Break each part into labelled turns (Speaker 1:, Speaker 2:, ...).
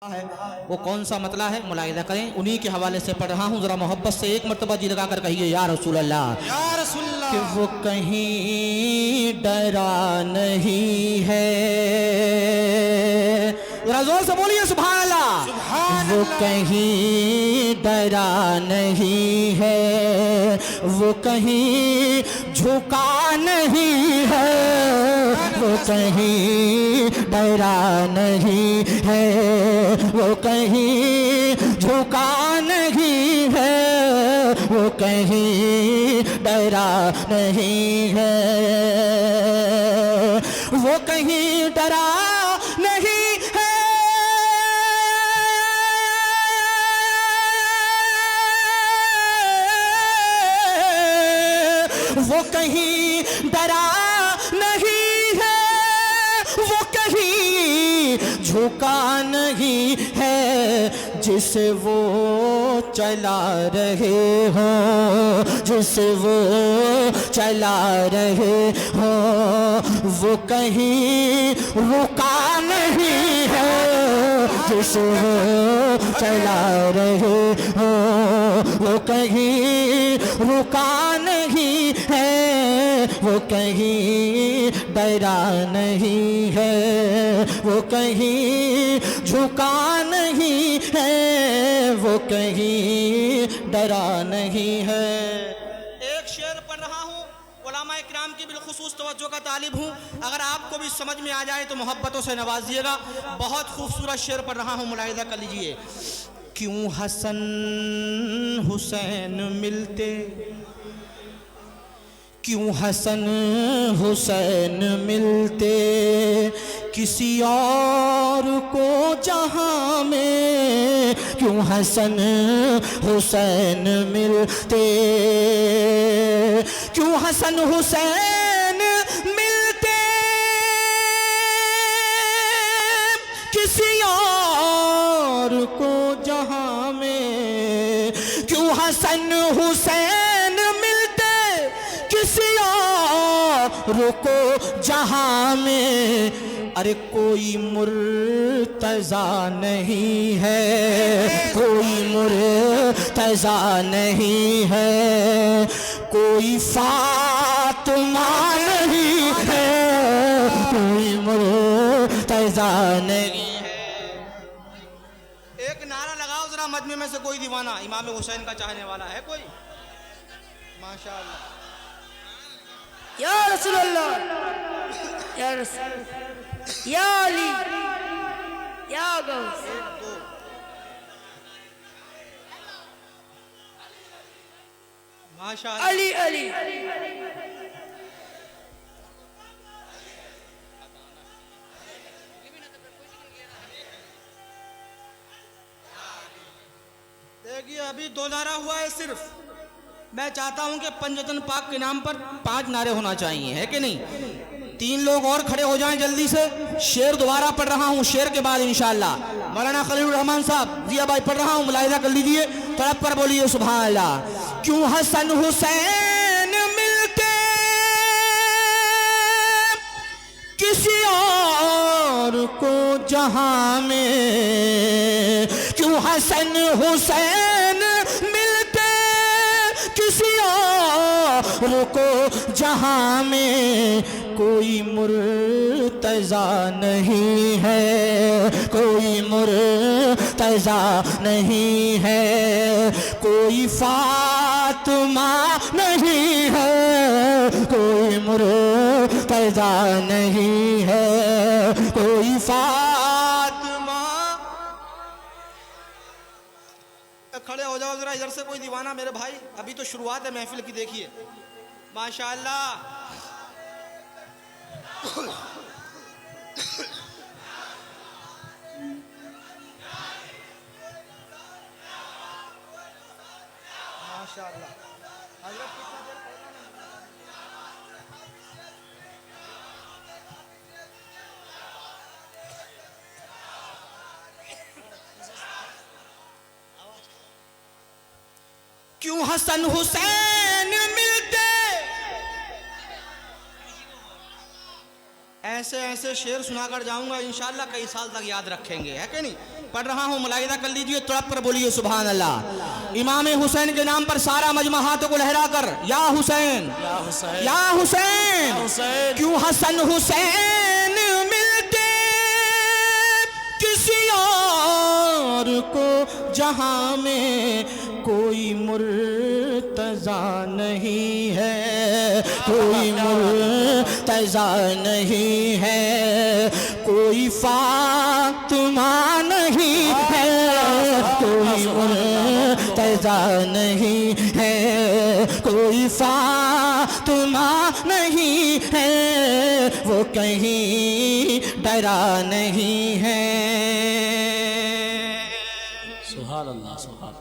Speaker 1: है वो कौन सा मतला है मुलाहिजा करें। उन्हीं के हवाले से पढ़ रहा हूँ, जरा मोहब्बत से एक मरतबा जी लगा कर कहिए या रसूल अल्लाह,
Speaker 2: या रसूल अल्लाह।
Speaker 1: कि वो कहीं डरा नहीं है, जरा जोर से बोलिए सुभान अल्लाह। वो कहीं डरा नहीं है, वो कहीं झुका नहीं है, वो कहीं डरा नहीं है, वो कहीं झुका नहीं है, वो कहीं डरा नहीं है, वो कहीं डरा नहीं है, वो कहीं डरा नहीं है, वो कहीं झुका नहीं है, जिसे वो चला रहे हो, जिसे वो चला रहे हो, वो कहीं रुका नहीं है, जिसे वो चला रहे हो, वो कहीं रुका नहीं है, वो कहीं डरा नहीं है, वो कहीं झुका नहीं है, वो कहीं डरा नहीं है।
Speaker 2: एक शेर पढ़ रहा हूँ, उलमा इकराम की बिलखुसूस तवज्जो का तालिब हूँ। अगर आपको भी समझ में आ जाए तो मोहब्बतों से नवाजिएगा। बहुत खूबसूरत शेर पढ़ रहा हूँ, मुलाहिजा कर लीजिए।
Speaker 1: क्यों हसन हुसैन मिलते, क्यों हसन हुसैन मिलते किसी और को जहां में, क्यों हसन हुसैन मिलते, क्यों हसन हुसैन मिलते किसी और को जहां में, क्यों हसन हुसैन मिलते किसी और को जहां में। अरे कोई मुर्तजा नहीं है, कोई मुर्तजा नहीं है, कोई फातिमा नहीं है, कोई मुर्तजा नहीं है।
Speaker 2: एक नारा लगाओ जरा मजमे में से, कोई दीवाना इमाम हुसैन का चाहने वाला है कोई? माशाअल्लाह।
Speaker 3: या रसूल अल्लाह, या रसूल, या अली, या गौस।
Speaker 2: माशाअल्लाह।
Speaker 3: अली अली
Speaker 2: देखिए अभी 2 नारा हुआ है सिर्फ। मैं चाहता हूं कि पंजतन पाक के नाम पर 5 नारे होना चाहिए, है कि नहीं? 3 लोग और खड़े हो जाएं जल्दी से। शेर दोबारा पढ़ रहा हूं, शेर के बाद इंशाअल्लाह मौलाना खलीलुर रहमान साहब जिया भाई पढ़ रहा हूं, मुलाहिजा कर लीजिए। तड़प कर बोलिए सुभान अल्लाह। क्यों हसन हुसैन मिलते किसी और को जहां में, क्यों हसन हुसैन मिलते किसी और को जहां में। कोई मुर्तजा नहीं है, कोई मुर्तजा नहीं है, कोई फातिमा नहीं है, कोई मुर्तजा नहीं है, कोई फातिमा। खड़े हो जाओ जरा इधर से कोई दीवाना मेरे भाई, अभी तो शुरुआत है महफिल की। देखिए माशाअल्लाह। माशाअल्लाह। हज़रत कितना देर क्यों हसन हुसैन मिलते ऐसे ऐसे शेर सुनाकर जाऊंगा, इंशाल्लाह कई साल तक याद रखेंगे, है कि नहीं। पढ़ रहा हूँ, मुलाहिदा कर लीजिए, तड़प कर बोलिए सुभान अल्लाह। इमाम हुसैन के नाम पर सारा मजमा हाथों को लहरा कर या हुसैन या हुसैन, क्यों हसन हुसैन मिलते किसी और को, जहां में कोई मुर्तजा नहीं है, कोई मुर्तजा नहीं है, कोई फातिमा नहीं है, कोई मुर्तजा नहीं है, कोई फातिमा नहीं है, वो कहीं डरा नहीं है।
Speaker 4: सुभान अल्लाह, सुभान।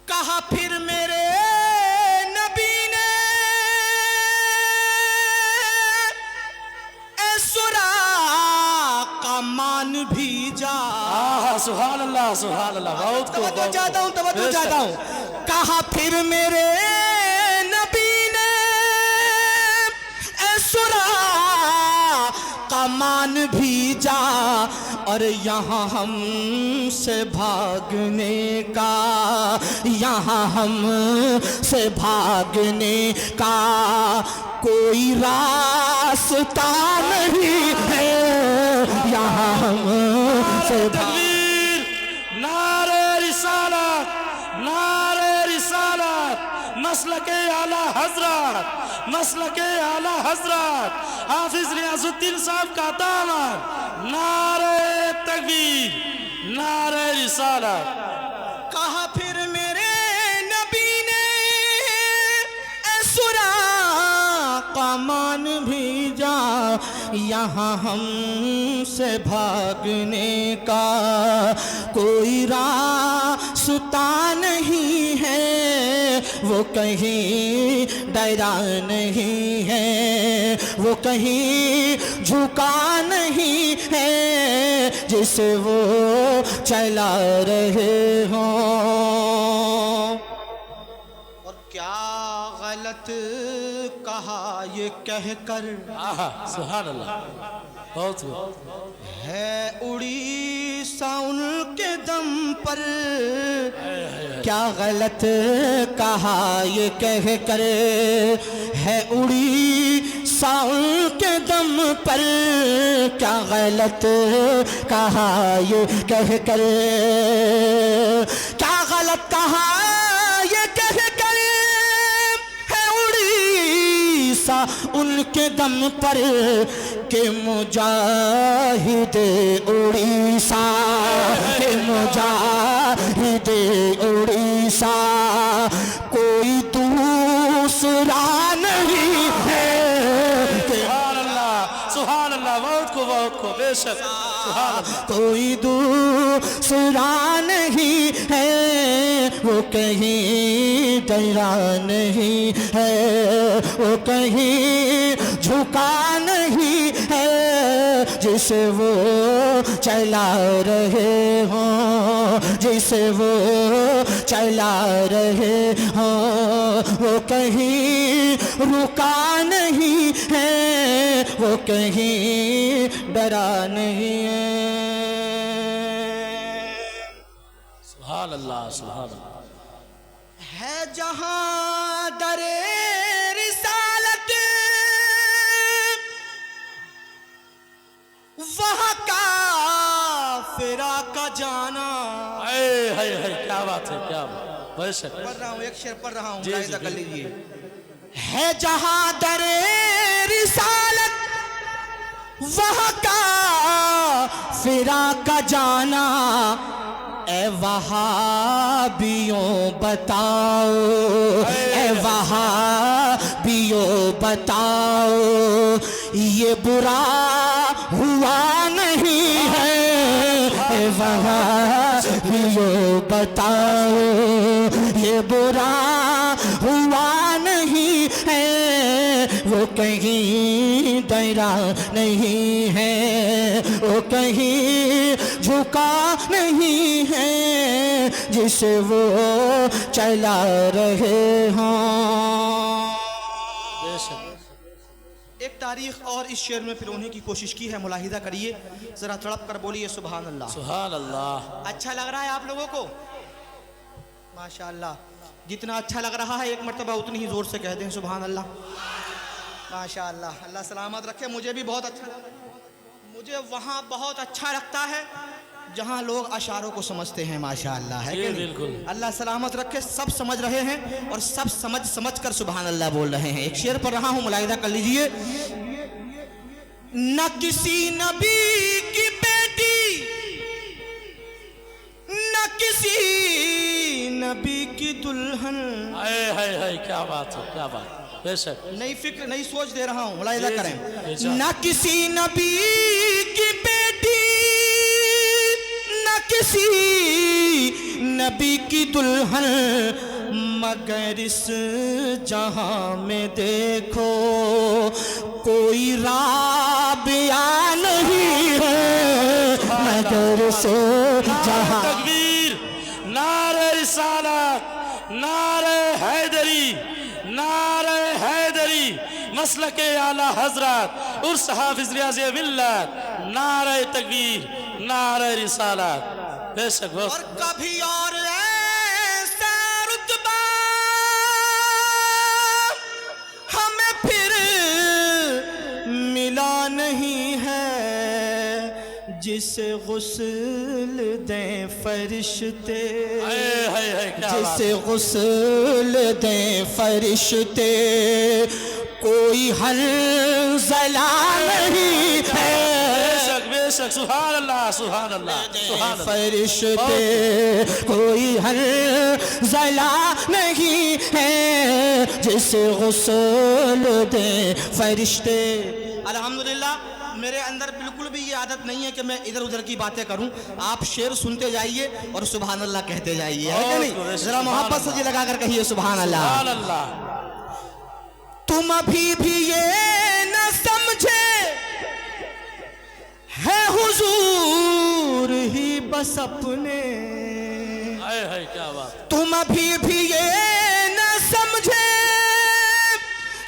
Speaker 2: कहा फिर मेरे नबी ने सुरा का मान भी जा।
Speaker 4: सुभान अल्लाह, सुभान अल्लाह। बहुत
Speaker 2: तवज्जो चाहता हूँ, तवज्जो चाहता हूँ। कहा फिर मेरे नबी ने सुरा का मान भी जा, और यहाँ हमसे भागने का, यहाँ हमसे भागने का कोई रास्ता नहीं है, यहाँ हमसे
Speaker 4: तकबीर, नारे रिसालत, नारे रिसालत, नस्ल के आला हजरत, नस्ल के आला हजरत हाफिज रियाजुद्दीन साहब का दामन। नारे तकबीर, नारे रिसालत।
Speaker 2: कहा फिर मेरे नबी ने सुरा का मान भी जा, यहाँ हमसे भागने का कोई रास्ता नहीं है, वो कहीं डरा नहीं है, वो कहीं झुका नहीं है, जिसे वो चला रहे हों। और क्या गलत कहा ये कहकर,
Speaker 4: सुभान अल्लाह। बहुत
Speaker 2: है उड़ीसा उनके दम पर, क्या गलत कहा ये कह कर, है उड़ीसा उनके दम पर, क्या गलत कहा ये कह कर, क्या गलत कहा ये कह कर, है उड़ीसा उनके दम पर, के मुजाहिद उड़ीसा, के मुजाहिद उड़ीसा कोई दूसरा नहीं है।
Speaker 4: सुभान अल्लाह, सुभान अल्लाह। बहुत को बेशक, सुभान अल्लाह।
Speaker 2: कोई दूसरा नहीं है, वो कहीं डरा नहीं है, वो कहीं झुका नहीं है, जिसे वो चला रहे हों, जिसे वो चला रहे हों, वो कहीं रुका नहीं है, वो कहीं डरा नहीं है।
Speaker 4: सुभान अल्लाह, सुभान अल्लाह।
Speaker 2: है जहां दरे रिसालत, वहाँ का फिरा का जाना।
Speaker 4: हाय, क्या बात है, क्या बात। बेशक
Speaker 2: पढ़ रहा हूँ, एक शेर पढ़ रहा हूँ,
Speaker 4: जी,
Speaker 2: मुलाहिजा
Speaker 4: जी,
Speaker 2: कर
Speaker 4: जी।
Speaker 2: लीजिए। है जहां दरे रिसालत, वहाँ का फिरा का जाना, ए वहाबियों बताओ, ए वहाबियों बताओ, ये बुरा हुआ नहीं है, ए वहाबियों बताओ, ये बुरा हुआ नहीं है, वो कहीं डरा नहीं है, वो कहीं झुका नहीं है, जिसे वो चला रहे हों।
Speaker 4: बेशक।
Speaker 2: एक तारीख और इस शेर में पिरोने की कोशिश की है, मुलाहिदा करिए, ज़रा तड़प कर बोलिए सुभान अल्लाह।
Speaker 4: सुभान अल्लाह।
Speaker 2: अच्छा लग रहा है आप लोगों को? माशाअल्लाह, जितना अच्छा लग रहा है एक मर्तबा उतनी ही ज़ोर से कह दें सुभान अल्लाह। माशाअल्लाह, अल्लाह सलामत रखे। मुझे भी बहुत अच्छा लगा। मुझे वहाँ बहुत अच्छा लगता है जहाँ लोग अशारों को समझते हैं, माशाअल्लाह, है कि नहीं?
Speaker 4: बिल्कुल।
Speaker 2: अल्लाह सलामत रखे। सब समझ रहे हैं और सब समझ कर सुभान अल्लाह बोल रहे हैं। एक शेर पढ़ रहा हूँ, मुलाहिदा कर लीजिए। न किसी नबी की बेटी, न किसी नबी की दुल्हन।
Speaker 4: हाय क्या बात है, क्या बात, बेशक।
Speaker 2: नई फिक्र नई सोच दे रहा हूँ, मुलाहिदा
Speaker 4: जी,
Speaker 2: करें।
Speaker 4: जी,
Speaker 2: न किसी नबी की बेटी, न किसी नबी की दुल्हन, मगर इस जहां में देखो कोई राबिया नहीं है, मगर इस जहां।
Speaker 4: तकबीर, नारे रिसालत, नारे हैदरी, नारे हैदरी, मसलके आला हजरत उर्स हाफिज रियाज़ मिल्लत, नारे तकबीर, नारे रिसालत, बेशक।
Speaker 2: और कभी और ऐसा रुतबा हमें फिर मिला नहीं है, जिसे गुस्ल दें फरिश्ते,
Speaker 4: क्या बात।
Speaker 2: जिसे गुस्ल दें फरिश्ते, कोई हर जला नहीं है,
Speaker 4: बेशक बेशक। सुभान अल्लाह, सुभान अल्लाह, सुभान अल्लाह।
Speaker 2: फरिश्ते कोई हर जला नहीं है, जिसे गुस्ल दे फरिश्ते। अल्हम्दुलिल्लाह, मेरे अंदर बिल्कुल भी ये आदत नहीं है कि मैं इधर उधर की बातें करूं। आप शेर सुनते जाइए और सुभान अल्लाह कहते जाइए, है कि नहीं? जरा मोहब्बत से जी लगा कर कहिए सुभान अल्लाह।
Speaker 4: सुभान अल्लाह।
Speaker 2: तुम अभी भी ये न समझे है हुजूर ही बस अपने,
Speaker 4: क्या बात।
Speaker 2: तुम अभी भी ये न समझे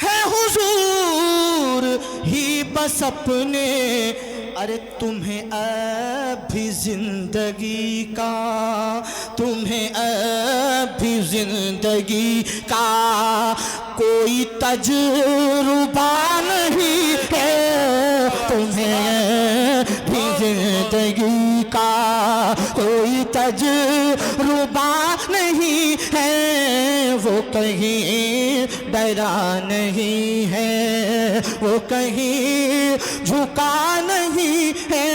Speaker 2: है हुजूर ही बस अपने, अरे तुम्हें अभी जिंदगी का, तुम्हें अभी जिंदगी का कोई तजुर्बा नहीं है, तुम्हें भी जिंदगी का कोई तजुर्बा नहीं है, वो कहीं डरा नहीं है, वो कहीं झुका नहीं है,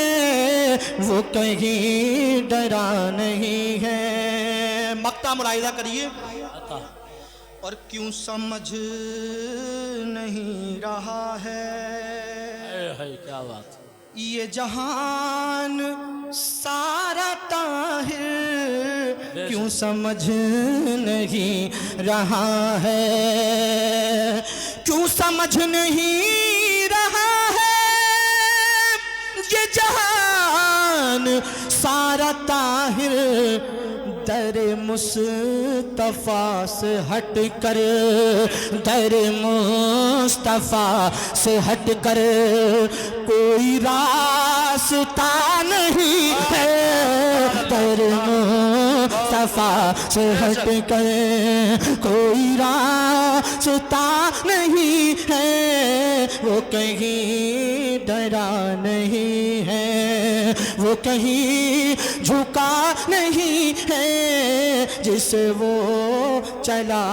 Speaker 2: वो कहीं डरा नहीं है। मक्ता मुलाहिदा करिए। और क्यों समझ नहीं रहा है
Speaker 4: क्या बात।
Speaker 2: ये जहान सारा ताहिर, क्यों समझ नहीं रहा है, क्यों समझ नहीं रहा है, ये जहान सारा ताहिर, दर मुस्तफा से हट कर, दर मुस्तफा से हट कर कोई रास्ता नहीं है, दर मुस्तफा से हट कर कोई रास्ता नहीं है, वो कहीं डरा नहीं है, वो कहीं झुका नहीं है, जिसे वो चला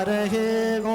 Speaker 2: रहे हो।